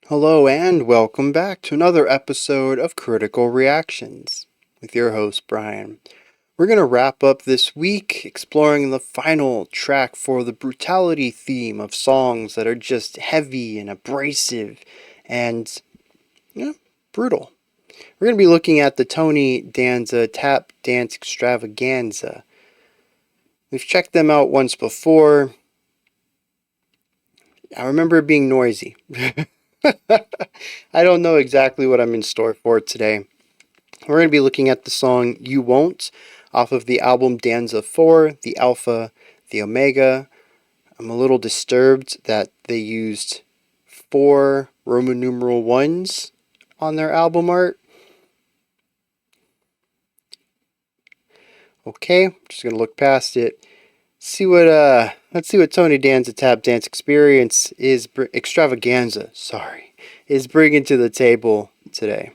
Hello and welcome back to another episode of Critical Reactions with your host Bryan. We're going to wrap up this week exploring the final track for the brutality theme of songs that are just heavy and abrasive and brutal. We're going to be looking at the Tony Danza Tapdance Extravaganza. We've checked them out once before. I remember it being noisy. I don't know exactly what I'm in store for today. We're going to be looking at the song You Won't off of the album Danza 4, the Alpha, the Omega. I'm a little disturbed that they used 4 Roman numeral 1s on their album art. Okay, just going to look past it. Let's see what Tony Danza Tapdance Extravaganza is bringing to the table today.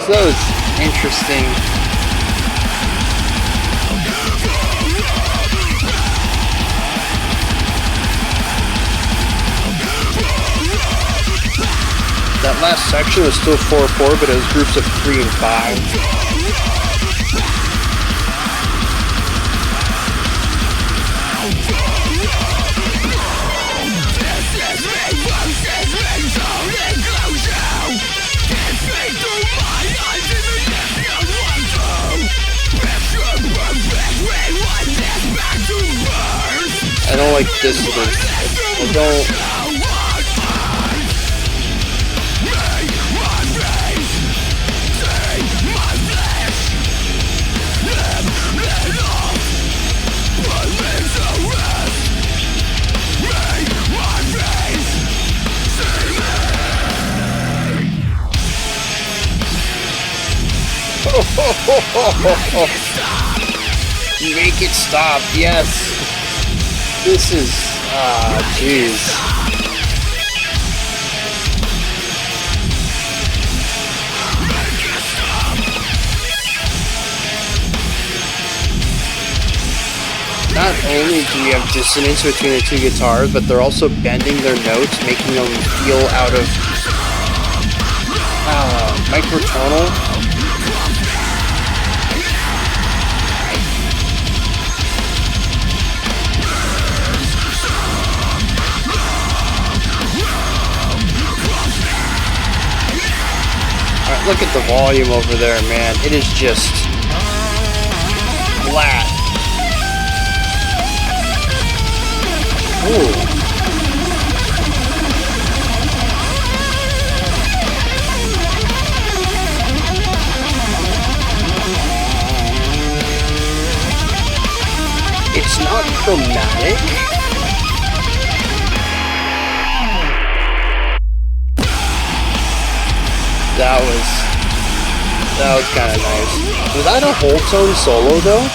So it's interesting. That last section was still 4-4, but it was groups of 3 and 5. I don't like this one. I don't. Make it stop, yes. This is, jeez. Not only do you have dissonance between the 2 guitars, but they're also bending their notes, making them feel out of microtonal. Look at the volume over there, man. It is just flat. Ooh. It's not chromatic. That was kind of nice. Was that a whole tone solo though?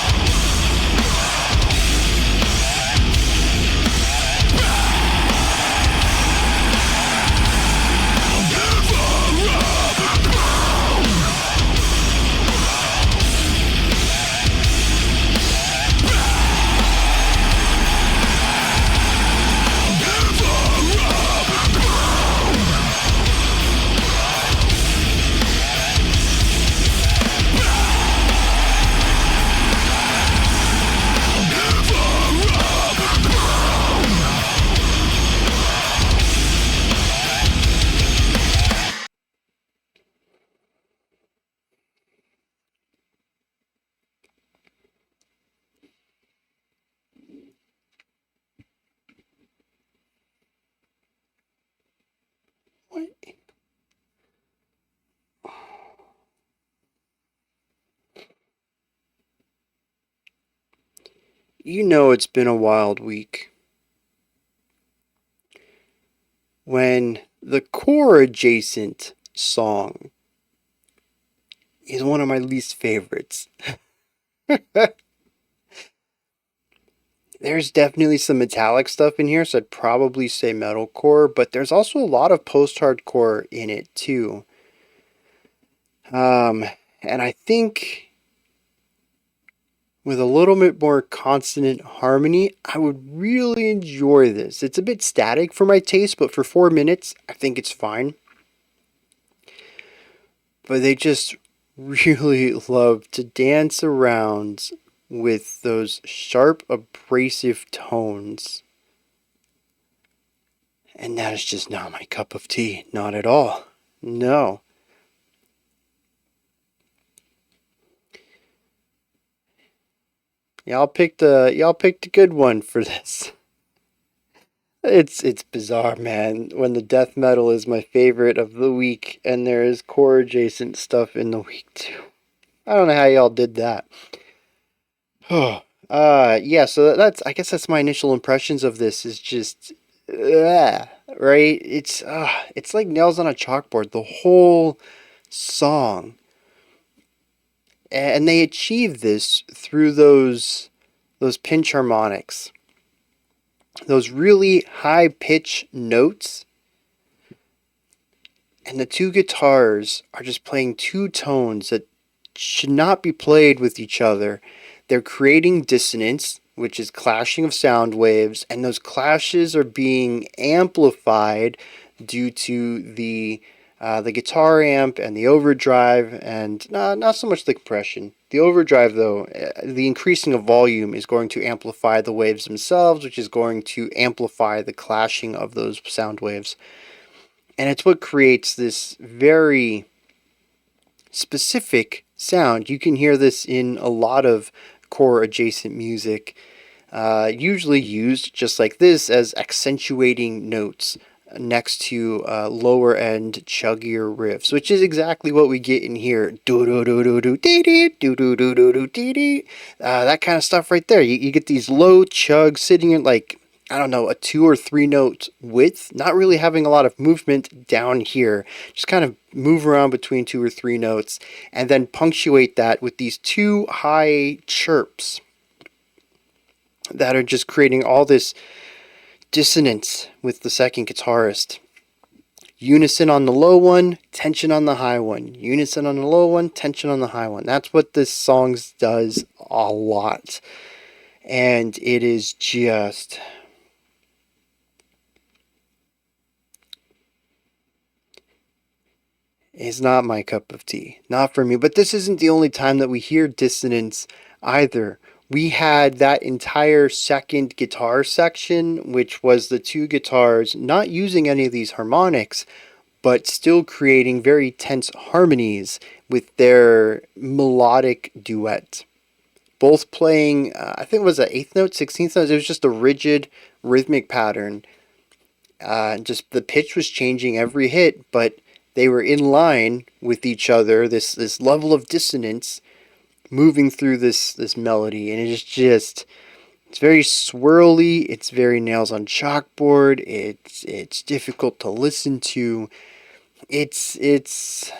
you know it's been a wild week when the core adjacent song is one of my least favorites. There's definitely some metallic stuff in here, so I'd probably say metalcore, but there's also a lot of post-hardcore in it too. And I think with a little bit more consonant harmony, I would really enjoy this. It's a bit static for my taste, but for 4 minutes, I think it's fine. But they just really love to dance around with those sharp, abrasive tones. And that is just not my cup of tea. Not at all. No. Y'all picked a good one for this. It's bizarre, man. When the death metal is my favorite of the week and there is core adjacent stuff in the week too. I don't know how y'all did that. Oh. Yeah, so that's I guess that's my initial impressions of this is just right? It's like nails on a chalkboard, the whole song. And they achieve this through those pinch harmonics. Those really high pitch notes, and the two guitars are just playing two tones that should not be played with each other. They're creating dissonance, which is clashing of sound waves, and those clashes are being amplified due to the guitar amp and the overdrive, and not so much the compression. The overdrive, though, the increasing of volume is going to amplify the waves themselves, which is going to amplify the clashing of those sound waves. And it's what creates this very specific sound. You can hear this in a lot of core adjacent music, usually used just like this as accentuating notes next to lower end chuggier riffs, which is exactly what we get in here. That kind of stuff right there. You get these low chugs sitting in like, I don't know, a 2 or 3 note width, not really having a lot of movement down here. Just kind of move around between 2 or 3 notes and then punctuate that with these 2 high chirps that are just creating all this dissonance with the second guitarist. Unison on the low one, tension on the high one. Unison on the low one, tension on the high one. That's what this song does a lot. And it is just... it's not my cup of tea. Not for me. But this isn't the only time that we hear dissonance either. We had that entire second guitar section, which was the 2 guitars not using any of these harmonics, but still creating very tense harmonies with their melodic duet. Both playing, I think it was an 8th note, 16th note. It was just a rigid rhythmic pattern. Just the pitch was changing every hit, but they were in line with each other, this level of dissonance moving through this melody, and it's very swirly, it's very nails on chalkboard, it's difficult to listen to. It's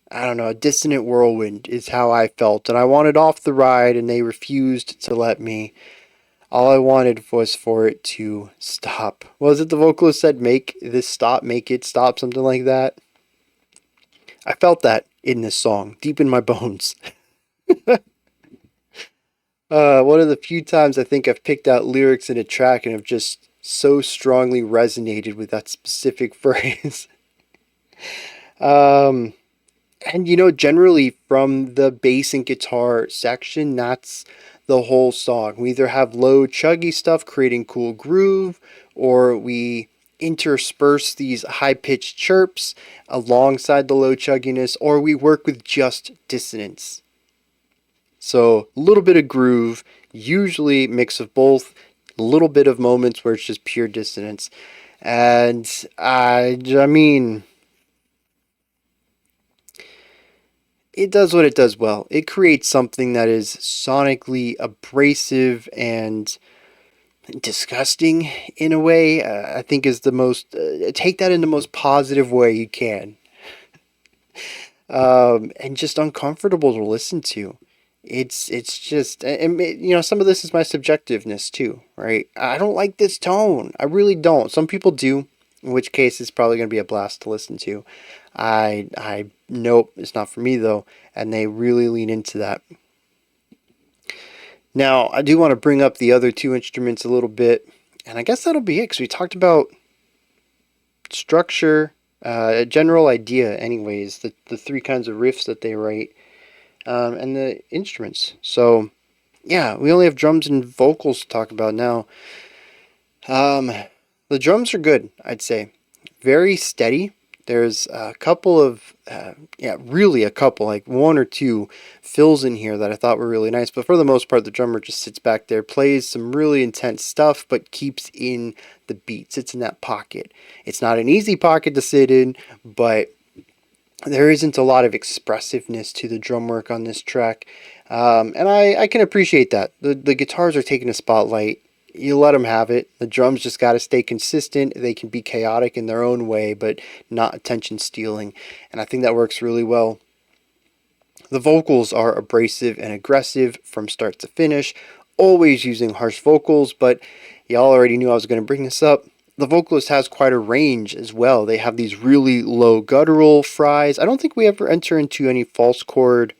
I don't know, a dissonant whirlwind is how I felt, and I wanted off the ride and they refused to let me. All I wanted was for it to stop. Was it the vocalist said, make this stop, make it stop, something like that? I felt that in this song, deep in my bones. One of the few times I think I've picked out lyrics in a track and have just so strongly resonated with that specific phrase. And generally from the bass and guitar section, that's the whole song. We either have low chuggy stuff creating cool groove, or we intersperse these high-pitched chirps alongside the low chugginess, or we work with just dissonance. So a little bit of groove, usually mix of both, a little bit of moments where it's just pure dissonance. And I mean, it does what it does well. It creates something that is sonically abrasive and disgusting in a way. I think is the most take that in the most positive way you can, and just uncomfortable to listen to. It's just, and some of this is my subjectiveness too, right? I don't like this tone. I really don't. Some people do, in which case it's probably going to be a blast to listen to. I nope, it's not for me though, and they really lean into that. Now, I do want to bring up the other two instruments a little bit, and I guess that'll be it because we talked about structure, a general idea, anyways, the three kinds of riffs that they write, and the instruments. So, yeah, we only have drums and vocals to talk about now. The drums are good, I'd say. Very steady. There's a couple of, really a couple, like one or two fills in here that I thought were really nice. But for the most part, the drummer just sits back there, plays some really intense stuff, but keeps in the beat, sits in that pocket. It's not an easy pocket to sit in, but there isn't a lot of expressiveness to the drum work on this track. And I can appreciate that. The guitars are taking a spotlight. You let them have it. The drums just got to stay consistent. They can be chaotic in their own way, but not attention stealing. And I think that works really well. The vocals are abrasive and aggressive from start to finish, always using harsh vocals, but y'all already knew I was going to bring this up. The vocalist has quite a range as well. They have these really low guttural fries. I don't think we ever enter into any false chord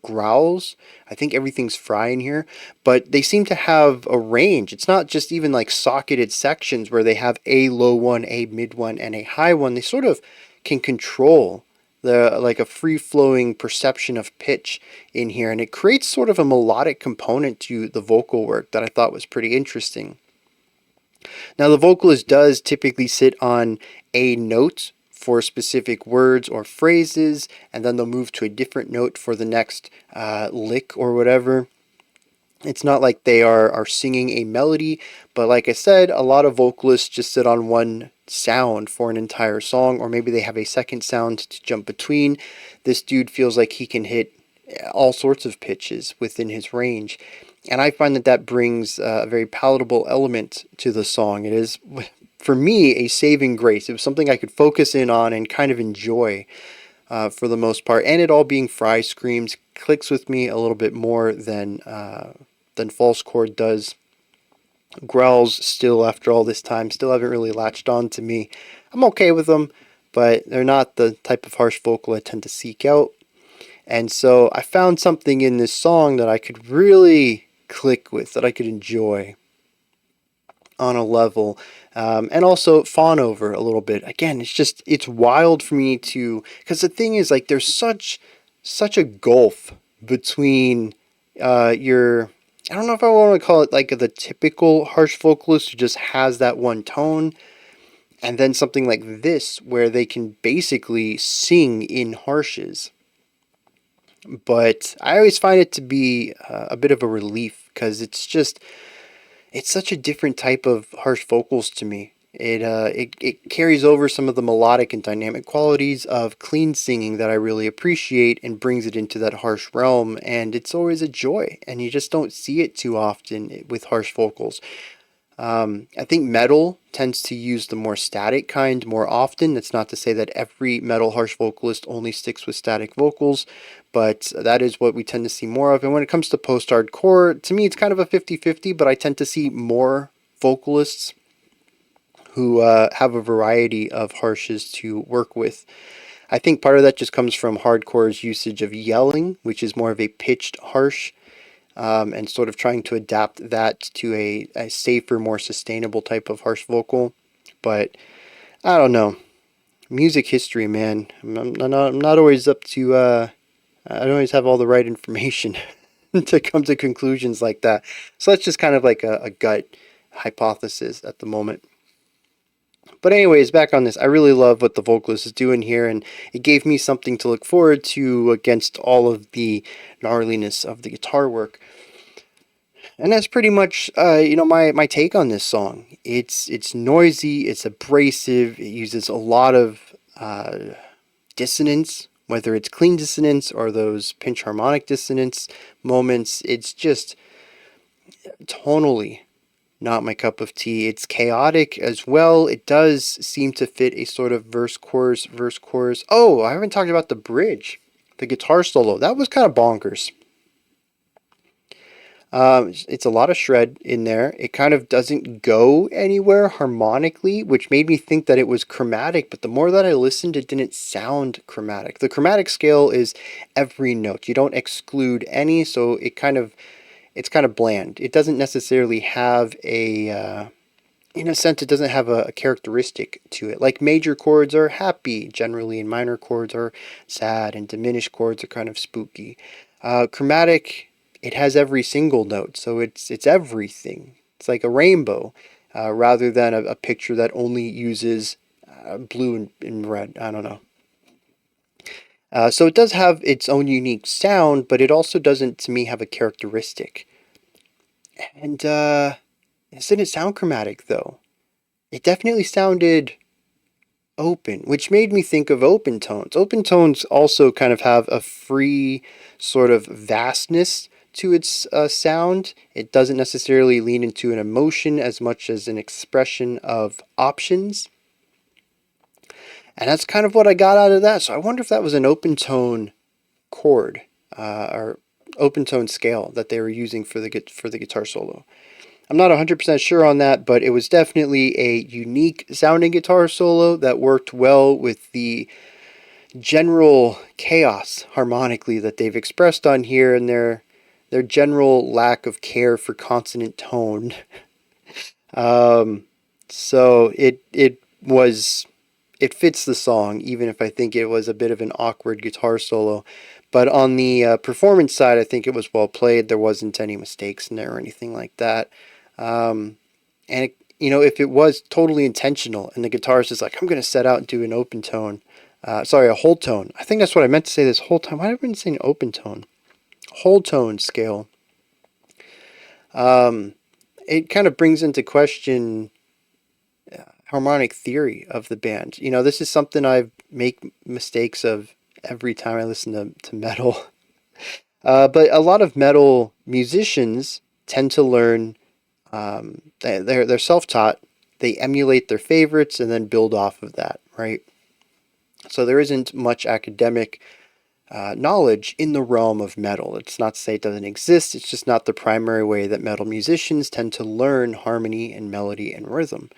growls. I think everything's fry in here, but they seem to have a range. It's not just even like socketed sections where they have a low one, a mid one, and a high one. They sort of can control the like a free-flowing perception of pitch in here, and it creates sort of a melodic component to the vocal work that I thought was pretty interesting. Now, the vocalist does typically sit on a note for specific words or phrases, and then they'll move to a different note for the next lick or whatever. It's not like they are singing a melody, but like I said, a lot of vocalists just sit on one sound for an entire song, or maybe they have a second sound to jump between. This dude feels like he can hit all sorts of pitches within his range. And I find that brings a very palatable element to the song. It is, for me, a saving grace. It was something I could focus in on and kind of enjoy for the most part. And it all being fry screams clicks with me a little bit more than false chord does. Growls still, after all this time, still haven't really latched on to me. I'm okay with them, but they're not the type of harsh vocal I tend to seek out. And so I found something in this song that I could really click with, that I could enjoy on a level, and also fawn over a little bit. Again, it's wild for me to, because the thing is, like, there's such a gulf between your, I don't know if I want to call it like the typical harsh vocalist who just has that one tone, and then something like this where they can basically sing in harshes. But I always find it to be a bit of a relief because it's such a different type of harsh vocals to me. It carries over some of the melodic and dynamic qualities of clean singing that I really appreciate and brings it into that harsh realm, and it's always a joy, and you just don't see it too often with harsh vocals. I think metal tends to use the more static kind more often. That's not to say that every metal harsh vocalist only sticks with static vocals, but that is what we tend to see more of. And when it comes to post-hardcore, to me it's kind of a 50-50, but I tend to see more vocalists who have a variety of harshes to work with. I think part of that just comes from hardcore's usage of yelling, which is more of a pitched harsh, and sort of trying to adapt that to a safer, more sustainable type of harsh vocal. But I don't know. Music history, man. I'm not always up to, I don't always have all the right information to come to conclusions like that. So that's just kind of like a gut hypothesis at the moment. But anyways, back on this, I really love what the vocalist is doing here, and it gave me something to look forward to against all of the gnarliness of the guitar work. And that's pretty much, my take on this song. It's noisy, it's abrasive, it uses a lot of dissonance whether it's clean dissonance or those pinch harmonic dissonance moments. It's just tonally not my cup of tea. It's chaotic as well. It does seem to fit a sort of verse chorus, verse chorus. Oh, I haven't talked about the bridge, the guitar solo. That was kind of bonkers. It's a lot of shred in there. It kind of doesn't go anywhere harmonically, which made me think that it was chromatic, but the more that I listened, it didn't sound chromatic. The chromatic scale is every note. You don't exclude any, so it's kind of bland. It doesn't necessarily have in a sense, it doesn't have a characteristic to it. Like major chords are happy generally, and minor chords are sad, and diminished chords are kind of spooky. Chromatic, it has every single note, so it's everything. It's like a rainbow, rather than a picture that only uses blue and red. I don't know. So it does have its own unique sound, but it also doesn't, to me, have a characteristic. And it didn't sound chromatic, though. It definitely sounded open, which made me think of open tones. Open tones also kind of have a free sort of vastness to its sound. It doesn't necessarily lean into an emotion as much as an expression of options. And that's kind of what I got out of that. So I wonder if that was an open tone chord or open tone scale that they were using for the guitar solo. I'm not 100% sure on that, but it was definitely a unique sounding guitar solo that worked well with the general chaos harmonically that they've expressed on here, and their general lack of care for consonant tone. So it fits the song, even if I think it was a bit of an awkward guitar solo. But on the performance side, I think it was well played. There wasn't any mistakes in there or anything like that. And if it was totally intentional and the guitarist is like, I'm going to set out and do an open tone, a whole tone. I think that's what I meant to say this whole time. Why have I been saying open tone? Whole tone scale. It kind of brings into question harmonic theory of the band. This is something I make mistakes of every time I listen to metal. But a lot of metal musicians tend to learn, they're self-taught, they emulate their favorites and then build off of that, right? So there isn't much academic knowledge in the realm of metal. It's not to say it doesn't exist, it's just not the primary way that metal musicians tend to learn harmony and melody and rhythm.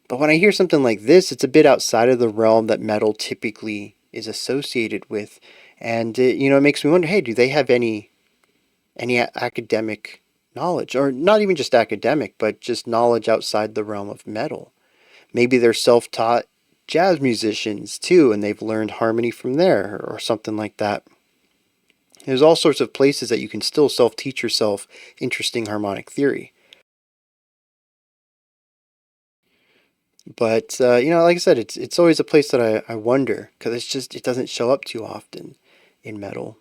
But when I hear something like this, it's a bit outside of the realm that metal typically is associated with. And it makes me wonder, hey, do they have any academic knowledge? Or not even just academic, but just knowledge outside the realm of metal. Maybe they're self-taught jazz musicians too, and they've learned harmony from there, or something like that. There's all sorts of places that you can still self-teach yourself interesting harmonic theory. But, like I said, it's always a place that I wonder, because it doesn't show up too often in metal.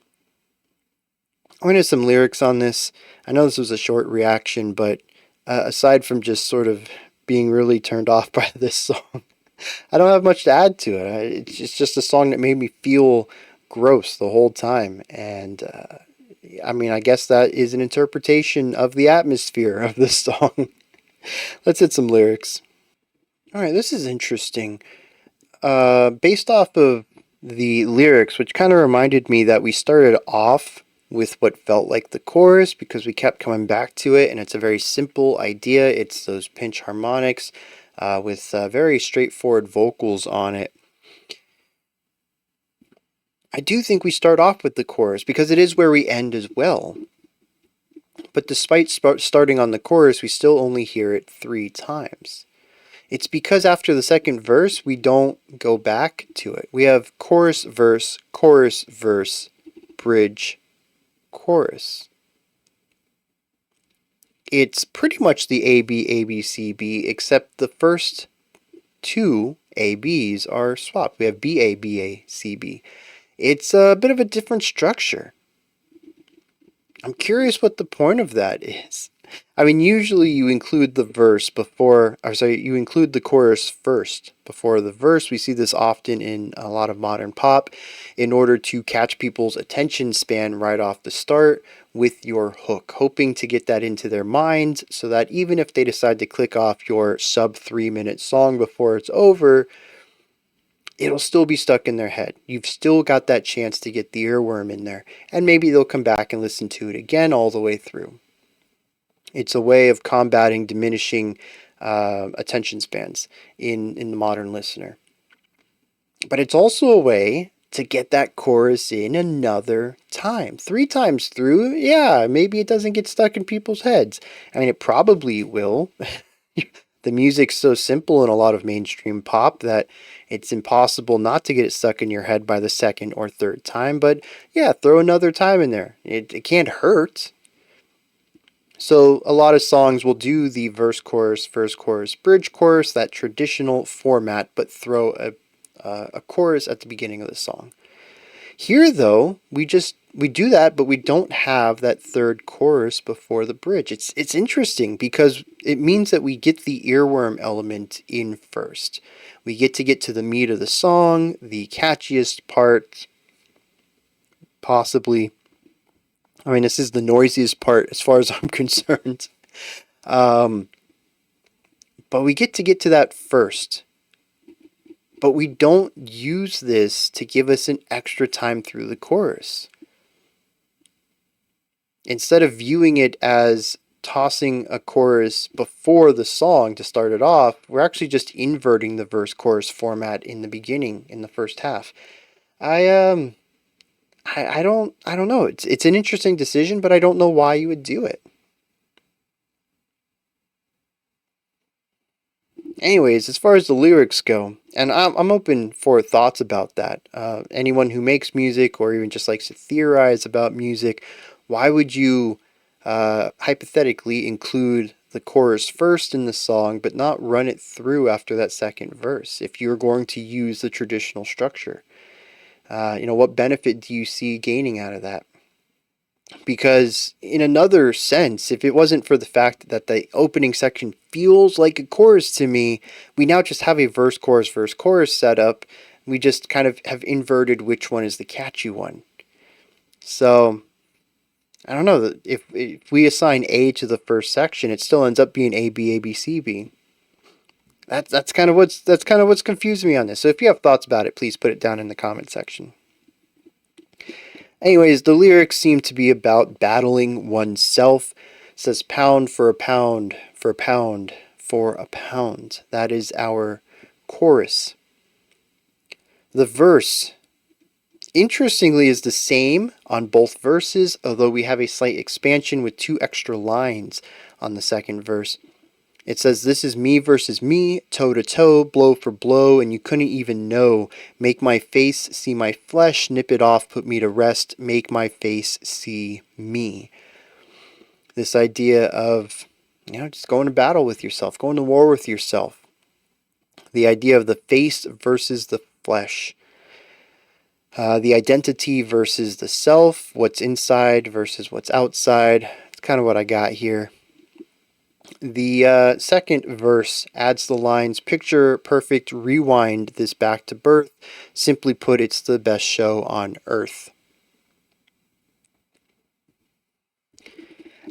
I went into some lyrics on this. I know this was a short reaction, but aside from just sort of being really turned off by this song, I don't have much to add to it. It's just a song that made me feel gross the whole time. And, I guess that is an interpretation of the atmosphere of this song. Let's hit some lyrics. All right, this is interesting. Based off of the lyrics, which kind of reminded me that we started off with what felt like the chorus because we kept coming back to it, and it's a very simple idea. It's those pinch harmonics with very straightforward vocals on it. I do think we start off with the chorus because it is where we end as well. But despite starting on the chorus, we still only hear it 3 times. It's because after the second verse, we don't go back to it. We have chorus, verse, bridge, chorus. It's pretty much the A, B, A, B, C, B, except the first 2 A, Bs are swapped. We have B, A, B, A, C, B. It's a bit of a different structure. I'm curious what the point of that is. I mean, usually you include the verse before, or sorry, you include the chorus first before the verse. We see this often in a lot of modern pop in order to catch people's attention span right off the start with your hook, hoping to get that into their minds so that even if they decide to click off your sub 3 minute song before it's over, it'll still be stuck in their head. You've still got that chance to get the earworm in there, and maybe they'll come back and listen to it again all the way through. It's a way of combating diminishing attention spans in the modern listener. But it's also a way to get that chorus in another time. 3 times through, yeah, maybe it doesn't get stuck in people's heads. I mean, it probably will. The music's so simple in a lot of mainstream pop that it's impossible not to get it stuck in your head by the second or third time. But yeah, throw another time in there. It can't hurt. So a lot of songs will do the verse, chorus, bridge, chorus, that traditional format, but throw a chorus at the beginning of the song. Here, though, we do that, but we don't have that third chorus before the bridge. It's interesting because it means that we get the earworm element in first. We get to the meat of the song, the catchiest part, possibly. I mean, this is the noisiest part as far as I'm concerned. But we get to that first. But we don't use this to give us an extra time through the chorus. Instead of viewing it as tossing a chorus before the song to start it off, we're actually just inverting the verse chorus format in the beginning, in the first half. I don't know. It's an interesting decision, but I don't know why you would do it. Anyways, as far as the lyrics go, and I'm open for thoughts about that. Anyone who makes music or even just likes to theorize about music, why would you hypothetically include the chorus first in the song but not run it through after that second verse if you're going to use the traditional structure? What benefit do you see gaining out of that? Because in another sense, if it wasn't for the fact that the opening section feels like a chorus to me, we now just have a verse, chorus set up. We just kind of have inverted which one is the catchy one. So, I don't know, if we assign A to the first section, it still ends up being A, B, A, B, C, B. That's kind of what's confused me on this. So if you have thoughts about it, please put it down in the comment section. Anyways, the lyrics seem to be about battling oneself. It says pound for a pound for a pound for a pound. That is our chorus. The verse, interestingly, is the same on both verses, although we have a slight expansion with 2 extra lines on the second verse. It says, this is me versus me, toe to toe, blow for blow, and you couldn't even know. Make my face see my flesh, nip it off, put me to rest, make my face see me. This idea of, just going to battle with yourself, going to war with yourself. The idea of the face versus the flesh. The identity versus the self, what's inside versus what's outside. It's kind of what I got here. The second verse adds the lines, picture perfect, rewind this back to birth. Simply put, it's the best show on earth.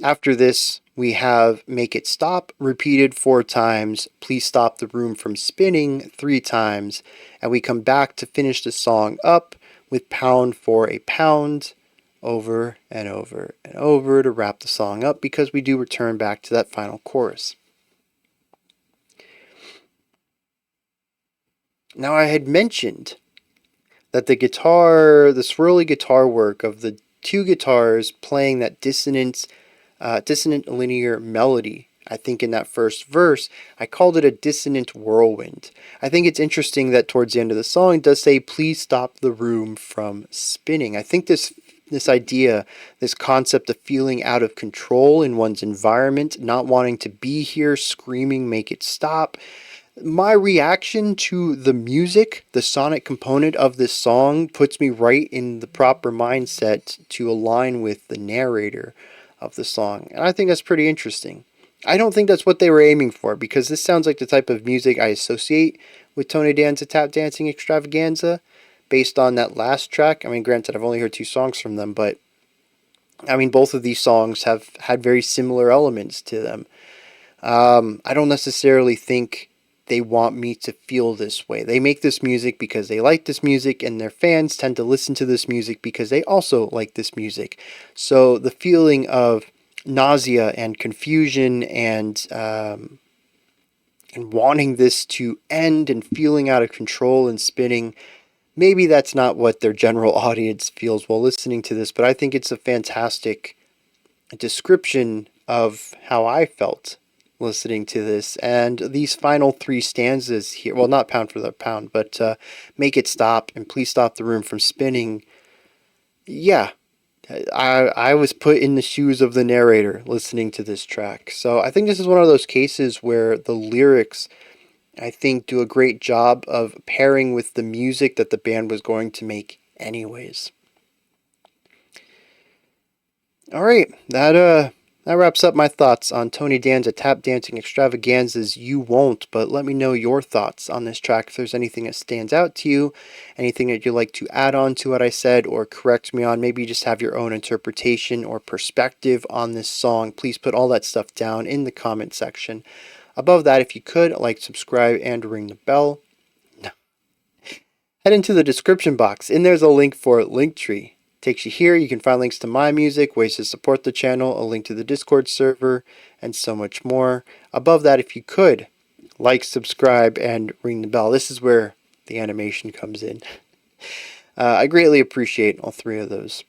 After this, we have make it stop, repeated 4 times. Please stop the room from spinning 3 times. And we come back to finish the song up with pound for a pound, over and over and over to wrap the song up, because we do return back to that final chorus. Now, I had mentioned that the swirly guitar work of the 2 guitars playing that dissonant linear melody, I think in that first verse, I called it a dissonant whirlwind. I think it's interesting that towards the end of the song it does say, please stop the room from spinning. I think this idea, this concept of feeling out of control in one's environment, not wanting to be here, screaming, make it stop. My reaction to the music, the sonic component of this song, puts me right in the proper mindset to align with the narrator. of the song. And I think that's pretty interesting. I don't think that's what they were aiming for, because this sounds like the type of music I associate with Tony Danza Tap Dancing Extravaganza based on that last track. I mean, granted, I've only heard 2 songs from them, but I mean, both of these songs have had very similar elements to them. I don't necessarily think they want me to feel this way. They make this music because they like this music, and their fans tend to listen to this music because they also like this music. So the feeling of nausea and confusion and wanting this to end and feeling out of control and spinning, maybe that's not what their general audience feels while listening to this, but I think it's a fantastic description of how I felt listening to this. And these final 3 stanzas here, well, not pound for the pound, but make it stop and please stop the room from spinning. Yeah, I was put in the shoes of the narrator listening to this track. So I think this is one of those cases where the lyrics, I think, do a great job of pairing with the music that the band was going to make anyways. All right, that wraps up my thoughts on Tony Danza Tap Dancing Extravaganza's You Won't, but let me know your thoughts on this track. If there's anything that stands out to you, anything that you'd like to add on to what I said or correct me on, maybe you just have your own interpretation or perspective on this song, please put all that stuff down in the comment section. Above that, if you could, like, subscribe, and ring the bell. Head into the description box, and there's a link for Linktree. Takes you here. You can find links to my music, ways to support the channel, a link to the Discord server, and so much more. Above that, if you could, like, subscribe, and ring the bell. This is where the animation comes in. I greatly appreciate all 3 of those.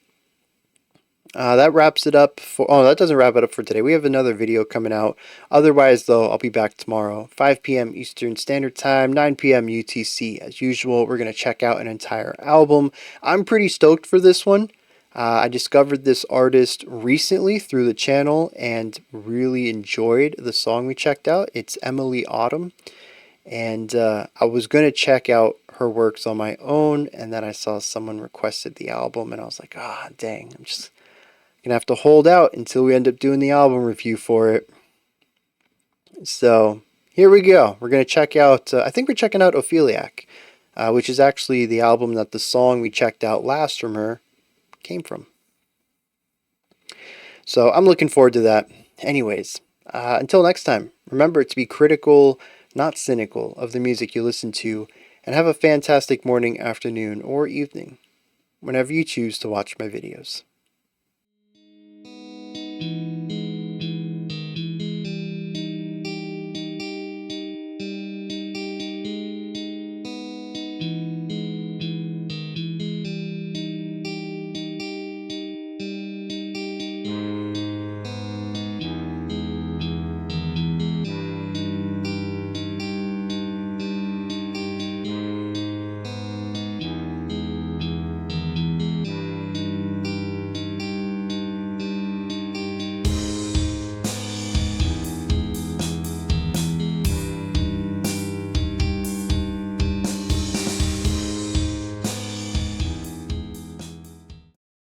That wraps it up for... Oh, that doesn't wrap it up for today. We have another video coming out. Otherwise, though, I'll be back tomorrow, 5 p.m. Eastern Standard Time, 9 p.m. UTC. As usual, we're going to check out an entire album. I'm pretty stoked for this one. I discovered this artist recently through the channel and really enjoyed the song we checked out. It's Emily Autumn. And I was going to check out her works on my own, and then I saw someone requested the album, and I was like, ah, dang, I'm just gonna have to hold out until we end up doing the album review for it. So here we go. We're gonna check out, I think we're checking out Opheliac, which is actually the album that the song we checked out last from her came from. So I'm looking forward to that. Anyways, until next time, remember to be critical, not cynical, of the music you listen to, and have a fantastic morning, afternoon, or evening, whenever you choose to watch my videos.